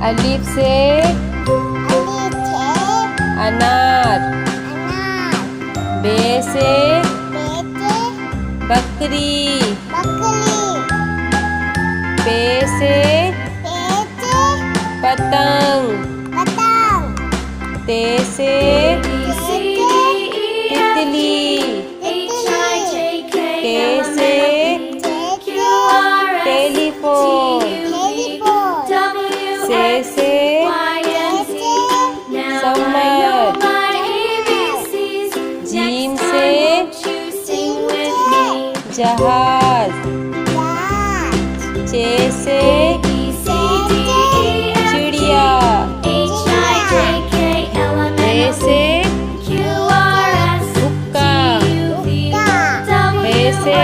अलिफ से अनार। बे से बकरी। पे से पतंग। ते से तितली। टे से टेलीफोन। से समर। जीम से जहाज। चे से चिड़िया। रे से हुक्का। हे से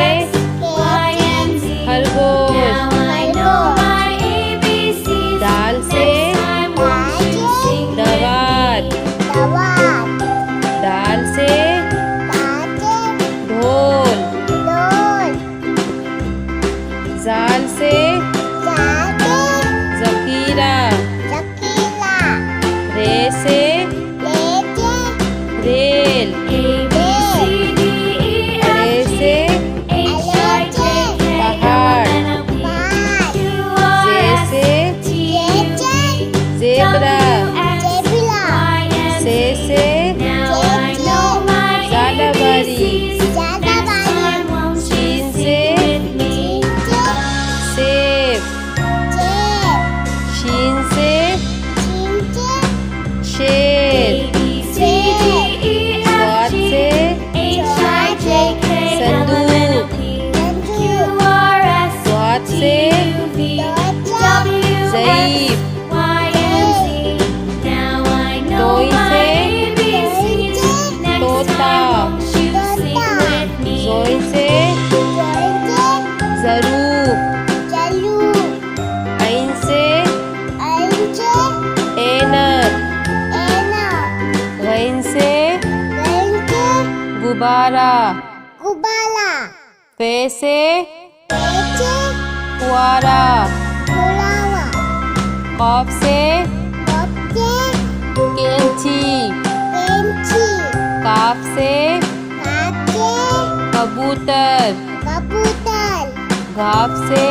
खरगोश। दाल से दवात। दाल से ढोल। जाल से ज़खीरा। रे से रेल। रे से पहाड़। जे से ज़ेब्रा। से ज़ालाबारी। शीन से सेब। शीन से शेर। स्वाद से संदूक। स्वाद से ज़ईफ़। तोई से तोता। ज़ोई से ज़रूफ। ऐन से ऐनक। गैन से गुब्बारा। फे से फुआरा। क़ाफ से कैंची। काफ से कबूतर। घाफ से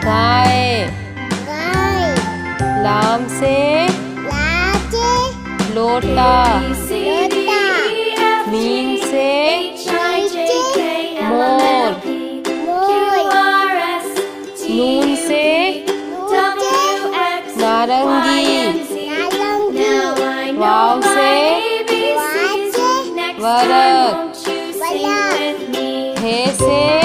गाय। लाम से लोटा। मीम से मोर। नून से नारंगी। वाव से वरक। हे से